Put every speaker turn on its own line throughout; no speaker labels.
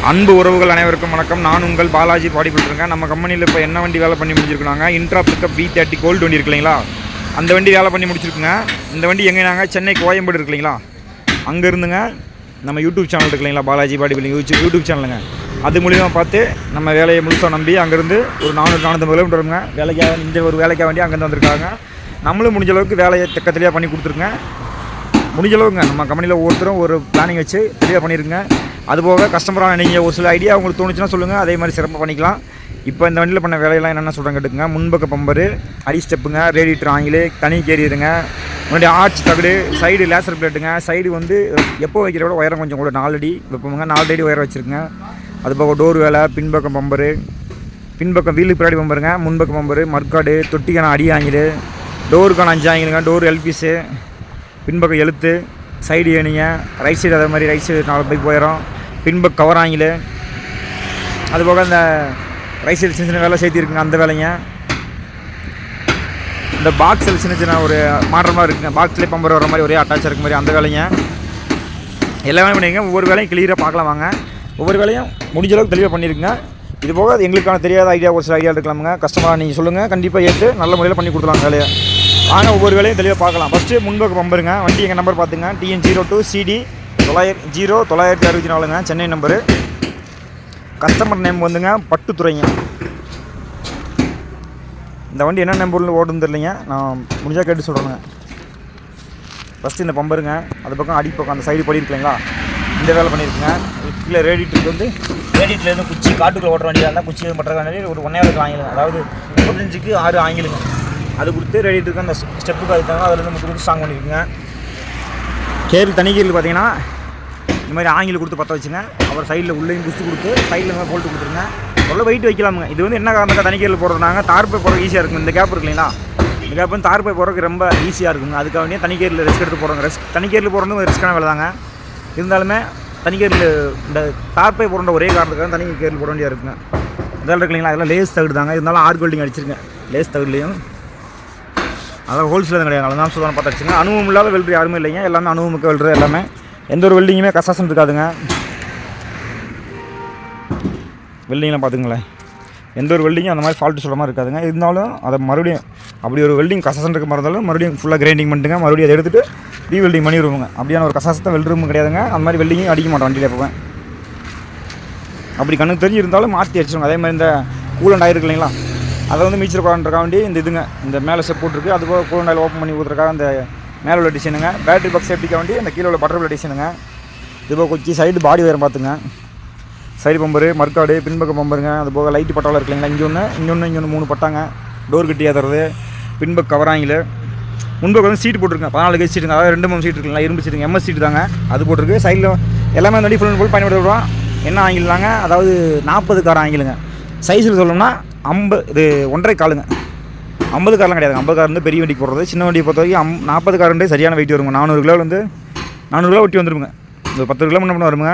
அன்பு உறவுகள் அனைவருக்கும் வணக்கம். நான் உங்கள் பாலாஜி பாடி போட்டுருக்கேன். நம்ம கம்பெனியில் இப்போ என்ன வண்டி வேலை பண்ணி முடிச்சிருக்காங்க, இன்ட்ரா பிக்கப் B30 கோல்டு வண்டி இருக்கு இல்லைங்களா, அந்த வண்டி வேலை பண்ணி முடிச்சிருக்குங்க. இந்த வண்டி எங்கே நாங்கள் சென்னை கோயம்பேடு இருக்கு இல்லைங்களா, அங்கே இருந்துங்க நம்ம யூடியூப் சேனல் இருக்கு இல்லைங்களா, பாலாஜி பாடி பில்டிங் யூடியூப் சேனலுங்க, அது மூலிமா பார்த்து நம்ம வேலையை முழுசாக நம்பி அங்கேருந்து ஒரு 450 கிலோமீட்டர் வருங்க வேலைக்காக, இந்த ஒரு வேலைக்காக வேண்டி அங்கேருந்து வந்திருக்காங்க. நம்மளும் முடிஞ்ச அளவுக்கு வேலையை தெளிவாக பண்ணி கொடுத்துருங்க. முடிஞ்ச அளவுங்க நம்ம கம்பெனியில் ஒவ்வொருத்தரும் ஒரு பிளானிங் வச்சு தெளிவாக பண்ணியிருங்க. அதுபோக கஸ்டமராக நீங்கள் ஒரு சில ஐடியா உங்களுக்கு தோணுச்சுன்னா சொல்லுங்கள், அதே மாதிரி சிறப்பாக பண்ணிக்கலாம். இப்போ இந்த வண்டியில் பண்ண வேலையெல்லாம் என்னென்ன சொல்கிறேன் கேட்டுக்குங்க. முன்பக்க பம்பரு, அடி ஸ்டெப்புங்க, ரேடியேட்டர் ஆங்கிலு, தனி கேரியருங்க, முன்னாடி ஆர்ச் தகடு, சைடு லேசர் பிளேட்டுங்க. சைடு வந்து எப்போ வைக்கிற விட உயரம் கொஞ்சம் கூட 4 அடி வைப்போங்க, 4 அடி உயரம் வச்சுருக்குங்க. அதுபோக டோர் வேலை, பின்பக்கம் பம்பரு, பின்பக்கம் வீலுக்கு பின்னாடி பம்பருங்க, முன்பக்கம் பம்பரு, மர்க்காடு, தொட்டிக்கான அடி ஆங்கிலு, டோருக்கான 5 ஆங்கிலுங்க, டோர் எல்பிஸு, பின்பக்கம் எழுத்து, சைடு ஏனிங்க, ரைட் சைடு அதே மாதிரி ரைட் சைடு 4 பைப் போயிடும், பின்பக்கம் கவர் ஆங்கிலு, அதுபோக இந்த ரைட் சைடு சின்ன சின்ன வேலை சேர்த்திருக்குங்க, அந்த வேலைங்க. இந்த பாக்ஸில் சின்ன சின்ன ஒரு மாற்றமாக இருக்குங்க, பாக்ஸ்லேயே பம்பர் வர மாதிரி ஒரே அட்டாச் இருக்க மாதிரி அந்த வேலைங்க. எல்லா வேலையும் பண்ணிங்க. ஒவ்வொரு வேலையும் கிளியராக பார்க்கலாம் வாங்க. ஒவ்வொரு வேலையும் முடிஞ்ச அளவுக்கு தெளிவாக பண்ணியிருக்குங்க. இது போக அது எங்களுக்கான தெரியாத ஐடியா ஒரு சில ஐடியா இருக்கலாமுங்க. கஸ்டமராக நீங்கள் சொல்லுங்கள், கண்டிப்பாக ஏற்று நல்ல முறையில் பண்ணி கொடுத்துலாம் வேலையை. வாங்க ஒவ்வொரு வேலையும் தெளிவாக பார்க்கலாம். ஃபஸ்ட்டு முன்பக்கம் பம்பருங்க. வண்டி எங்கள் நம்பர் பார்த்துங்க, TN02 CD 964ங்க, சென்னை நம்பரு. கஸ்டமர் நேம் வந்துங்க பட்டுத்துறைங்க. இந்த வண்டி என்ன நம்பரில் ஓடுன்னு தெரியலைங்க, நான் முடிஞ்சால் கேட்டு சொல்கிறேங்க. ஃபஸ்ட்டு இந்த பம்பருங்க, அது பக்கம் அடிப்பக்கம் அந்த சைடு படி இருக்குங்களா, இந்த வேலை பண்ணியிருக்குங்க. கீழே ரேடியேட்டருக்கு வந்து ரேடியேட்டர்லேருந்து குச்சி காட்டுக்குள்ளே ஓட்டுற வண்டியாக இருந்தால் குச்சி பண்ணுற வேண்டிய ஒரு 1.5 ஆங்கிலுங்க, அதாவது 35க்கு 6 ஆங்கிலுங்க. அது கொடுத்து ரேடியேட்டருக்கு அந்த ஸ்டெப்புக்கு அதுக்காக அதில் முட்டு கொடுத்து ஸ்ட்ராங் பண்ணியிருக்குங்க. கேபிள் தனி கேபிள் பார்த்தீங்கன்னா இந்த மாதிரி ஆங்கில் கொடுத்து பற்ற வச்சுங்க. அப்புறம் சைடில் உள்ளேயும் குஸ்து கொடுத்து சைடில் மாதிரி போல்ட்டு கொடுத்துருங்க. அவ்வளோ வெயிட் வைக்கலாமுங்க. இது வந்து என்ன காரணத்துக்காக தனி கேபிள் போடுறதுனாங்க, தார்பை போடுற ஈஸியாக இருக்குங்க. இந்த கேப் இருக்கு இல்லைங்களா, இந்த கேப் வந்து தார்பை போடுறதுக்கு ரொம்ப ஈஸியாக இருக்குங்க. அதுக்காக வேண்டிய தனி கேபிள் ரிஸ்க் எடுத்து போடுறாங்க. தனி கேபிள் போடுறது ஒரு ரிஸ்க்கான வேலை தாங்க. இருந்தாலுமே தனி கேபிள் இந்த தார்பை போடுற ஒரே காரணத்துக்காக தனி கேபிள் போட வேண்டியதாக இருக்குங்க. இதெல்லாம் இருக்கு இல்லைங்களா, அதெல்லாம் லேஸ் தகுடு தாங்க. இருந்தாலும் ஆர்க் வெல்டிங் அடிச்சிருங்க லேஸ் தகுடுலையும். அதான் ஹோல்சேல் தான் கிடையாது, அதெல்லாம் சுதாரணம் பார்த்து வச்சுங்க. அனுபவம் இல்லாத வெல்ட்ரு யாருமே இல்லைங்க, எல்லாமே அனுபவமிக்க வெல்ட்ரு. எல்லாமே எந்த ஒரு வெல்டிங்குமே கசாசம் இருக்காதுங்க. வெல்டிங்லாம் பார்த்துங்களேன், எந்த ஒரு வெல்டிங்கும் அந்த மாதிரி ஃபால்ட்டு சொல்கிற மாதிரி இருக்காதுங்க. இருந்தாலும் அதை மறுபடியும் அப்படி ஒரு வெல்டிங் கசாசம் இருக்க மாதிரி இருந்தாலும் மறுபடியும் ஃபுல்லாக கிரைண்டிங் பண்ணிட்டுங்க, மறுபடியும் அதை எடுத்துகிட்டு ரீவெல்டிங் பண்ணிடுவோங்க. அப்படியான ஒரு கசாசத்தை வெல்ட்ரும் கிடையாதுங்க. அந்த மாதிரி வெல்டிங்கும் அடிக்க மாட்டோம் வண்டியில் எப்போவேன். அப்படி கண்ணுக்கு தெரிஞ்சு இருந்தாலும் மாற்றி அடிச்சிடுவோங்க. அதே மாதிரி இந்த கூலண்ட் ஆயிருக்கு இல்லைங்களா, அதை வந்து மீச்சர் குவாரண்ட்ருக்காக வேண்டி இந்த இதுங்க, இந்த மேலே ஸ்டெப் போட்டுருக்கு. அதுபோக கூலண்ட் ஆயில் ஓப்பன் பண்ணி ஊற்றுறக்காக அந்த மேலே உள்ள டிசைனுங்க. பேட்டரி பாக்ஸ் சேஃப்டிக்காக வேண்டி அந்த கீழே உள்ள பட்டர்ஃப்ளை டிசைனுங்க. இதுபோக கொச்சி சைடு பாடி வயரம் பார்த்துங்க, சைடு பம்பரு, மர்க்காடு, பின்பக்க பம்பருங்க. அதுபோக லைட்டு பட்டாவில் இருக்கு இல்லைங்களா, இங்கே ஒன்று 3 பட்டாங்க, டோர் கட்டி ஏற்றுறது, பின்பக்க கவராங்கில், முன்பக்கம் வந்து சீட்டு போட்டிருக்கேன் 14 கேஜ் சீட்டுங்க, அதாவது 2 சீட்டு இருக்குங்களா, இரும்பு சீட்டுங்க, MS சீட்டு தாங்க, அது போட்டிருக்கு. சைடில் எல்லாமே அந்த வண்டி ஃபுல் அண்ட் ஃபுல் பயன்படுத்த விடுவோம். என்ன ஆங்கிலாங்க, அதாவது 40 கார் ஆங்கிலுங்க. சைஸில் சொல்லணும்னா 50, இது 1.5 காலுங்க. 50 காரெலாம் கிடையாது. 50 கார் வந்து பெரிய வண்டிக்கு போடுறது. சின்ன வண்டியை பொறுத்த வரைக்கும் 40 காருன்றே சரியான வெயிட் வருங்க. 400 கிலோ வந்து 400 கிலோ ஒட்டி வந்துருங்க. இந்த 10 கிலோ முன்ன வருங்க.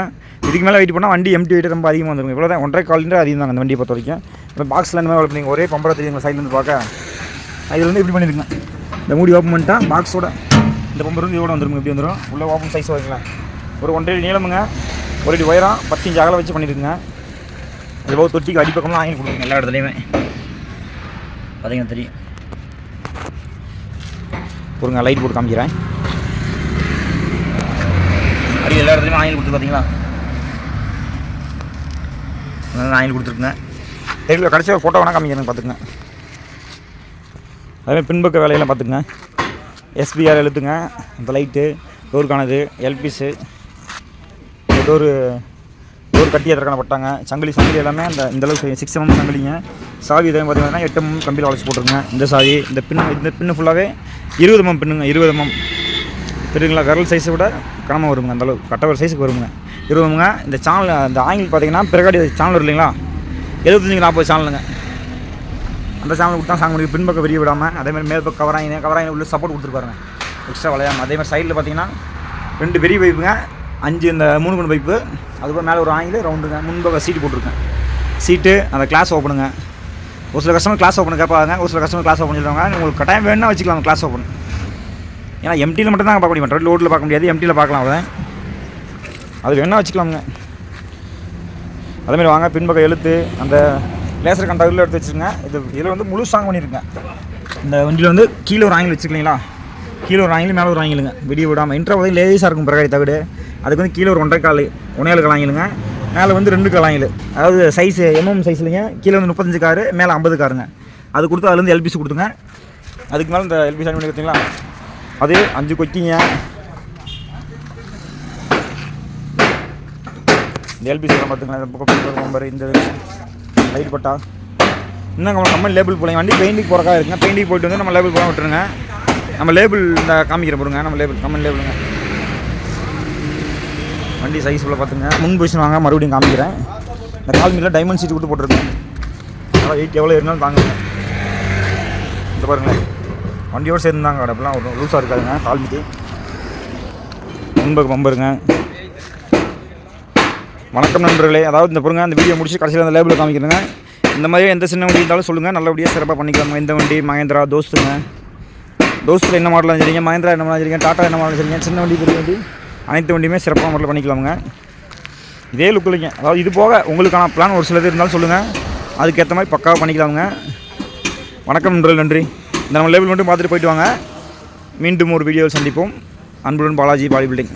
இதுக்கு மேலே வெயிட் பண்ணால் வண்டி எம்டி வெயிட் ரொம்ப அதிகமாக வந்துருங்க. இவ்வளோ தான் 1.5 கால்ன்ற அதிகம் தாங்க அந்த வண்டியை பொறுத்த வரைக்கும். இப்போ பாக்ஸில் இந்த மாதிரி பண்ணிங்க, ஒரே பம்பரை தெரியுங்க சைட்லேருந்து பார்க்க. இதில் வந்து இப்படி பண்ணியிருக்குங்க, இந்த மூடி ஓப்பன் பண்ணிட்டா பாக்ஸோட இந்த பம்பர் வந்து இதோட வந்துருங்க, இப்படி வந்துடும். உள்ள ஓப்பன் சைஸ் வைக்கலாம். ஒரு 1.5 அடி நீளமுங்க, 1 அடி உயரம், 10 இன்ச் அகலம் வச்சு பண்ணியிருக்குங்க. அதுபோக தொட்டிக்கு அடிப்பக்கம்லாம் வாங்கி கொடுக்குங்க எல்லா இடத்துலையுமே பார்த்தீங்கன்னா தெரியும். பொருங்க லைட் போட்டு காமிக்கிறேன். அடி எல்லா இடத்துலையுமே ஆயில் கொடுத்து பார்த்தீங்களா, ஆயில் கொடுத்துருக்குங்க. தெரியல கடைசியாக ஒரு ஃபோட்டோ வேணால் காமிக்கிறேன் பார்த்துக்குங்க. அதேமாதிரி பின்பக்க வேலையெல்லாம் பார்த்துக்குங்க. SBR எழுத்துங்க, இந்த லைட்டு, டோருக்கானது, எல்பிஸு, டோரு கட்டி ஏற்றுக்கான பட்டாங்க, சங்கிலி எல்லாமே அந்த இந்தளவுக்கு 6 mm சங்கிலிங்க. சாவி இதே பார்த்தீங்கன்னா 8 mm கம்பியில் வளைச்சி போட்டுருங்க. இந்த சாவி, இந்த பின்னு ஃபுல்லாகவே 20 mm பின்னுங்க, 20 mm தெரியுங்களா. விரல் சைஸை விட கனமாக வருங்க, அந்தளவு கட்டவர் சைஸுக்கு வருங்க 20 mm. இந்த சேனல் இந்த ஆங்கில் பார்த்தீங்கன்னா பிறகாடி சேனல் வரும் இல்லைங்களா, 75-40 சேனலுங்க. அந்த சேனல் விட்டு தான் சாங் முடியும். பின்பக்கம் விரிய விடாமல். அதேமாதிரி மேற்பக்கம் கவராயின் உள்ள சப்போர்ட் கொடுத்துருப்பாருங்க, எக்ஸ்ட்ரா வளையாமல். அதேமாதிரி சைடில் பார்த்தீங்கன்னா 2 பெரிய பைப்புங்க, 5 இந்த 3 குண்டு பைப்பு, அதுக்கப்புறம் மேலே ஒரு ஆங்கில் ரவுண்டுங்க. முன்பக்கம் சீட்டு போட்டிருக்கேன். சீட்டு அந்த கிளாஸ் ஓப்பனுங்க. ஒரு சில கஸ்டமர் கிளாஸ் ஓப்பன் கேட்பாங்க, ஒரு சில கஸ்டமர் கிளாஸ் ஓப்பன் சொல்லுவாங்க. உங்களுக்கு கட்டாயம் வேணும்னா வச்சுக்கலாம் கிளாஸ் ஓப்பன். ஏன்னா எம்டியில் மட்டும் தான் பார்க்க முடியும், ரோட்டில் பார்க்க முடியாது, எம்டியில் பார்க்கலாம். அது வேணால் வச்சுக்கலாமுங்க. அதேமாதிரி வாங்க பின்பக்கம் எழுத்து அந்த லேசர் கண்டாக்டில் எடுத்து வச்சுருங்க. இதில் வந்து முழு ஸ்ட்ராங் பண்ணியிருக்கேன். இந்த வண்டியில் வந்து கீழே ஒரு ஆங்கிள் வச்சுக்கலீங்களா, கீழே ஒரு ஆங்கிள் மேலே ஒரு ஆங்கிலுங்க, வெடி விடாமல் இன்ட்ரா வந்து லேசாக இருக்கும் பிரகாரி தகடு. அதுக்கு வந்து கீழே ஒரு 1.5 கால் ஆங்கிலுங்க, மேலே வந்து 2 கால் ஆங்கில். அதாவது சைஸு எம்எம் சைஸ்லைங்க, கீழே வந்து 35 காரு, மேலே 50 காருங்க. அது கொடுத்து அதுலேருந்து எல்பிசி கொடுத்துங்க. அதுக்கு மேலே இந்த எல்பிசி ஆன் பண்ணி பார்த்தீங்களா, அது 5 கொக்கிங்க. இந்த எல்பிசி பார்த்துங்களா, இந்த பக்கம் இந்த லைட் பட்டா இன்னும் கம்பெனி லேபிள் போலங்க. வண்டி பெயிண்டிங் போகிறக்காக இருக்குங்க. பெயிண்டிங் போய்ட்டு வந்து நம்ம லேபிள் போட விட்டுருங்க. நம்ம லேபிள் இந்த காமிக்கிற போடுங்க, நம்ம லேபிள் கம்பெனி லேபிளுங்க. வண்டி சைஸ் உள்ள பார்த்துங்க. முன் பொசிஷன் வாங்க, மறுபடியும் காமிக்கிறேன். இந்த கால் மீட்டில் டைமண்ட் சீட் விட்டு போட்டிருக்கேன். அதனால் வெயிட் எவ்வளோ இருந்தாலும் தாங்குங்க. இந்த பாருங்களேன், வண்டியோடு சேர்ந்துதாங்க அப்படிலாம் ஒரு லூஸாக இருக்காதுங்க. கால் மீட்டி முன்பக்கு பம்பருங்க. வணக்கம் நண்பர்களே. அதாவது இந்த பாருங்க, அந்த வீடியோ முடிச்சு கடைசியில் அந்த லேபிளில் காமிக்கிறேங்க. இந்த மாதிரி எந்த சின்ன வண்டி இருந்தாலும் சொல்லுங்கள், நல்லபடியாக சிறப்பாக பண்ணிக்கலாங்க. இந்த வண்டி மகேந்திரா தோஸ்துங்க. தோஸ்தில் என்ன மாடலாக வச்சுருக்கீங்க, மகேந்திரா என்ன மாடல் வச்சுருக்கீங்க, டாட்டா என்ன மாடல் வச்சுருக்கீங்க, சின்ன வண்டி பெரிய வண்டி அனைத்து வண்டியுமே சிறப்பாக முறையில் பண்ணிக்கலாமுங்க. இதே லுக் இல்லைங்க. அதாவது இது போக உங்களுக்கான பிளான் ஒரு சிலது இருந்தாலும் சொல்லுங்கள், அதுக்கேற்ற மாதிரி பக்காவாக பண்ணிக்கலாமுங்க. வணக்கம் நண்பர்கள், நன்றி. இந்த நம்ம லேபிள் மட்டும் பார்த்துட்டு போயிட்டு வாங்க. மீண்டும் ஒரு வீடியோவில் சந்திப்போம். அன்புடன் பாலாஜி பாடி பில்டிங்.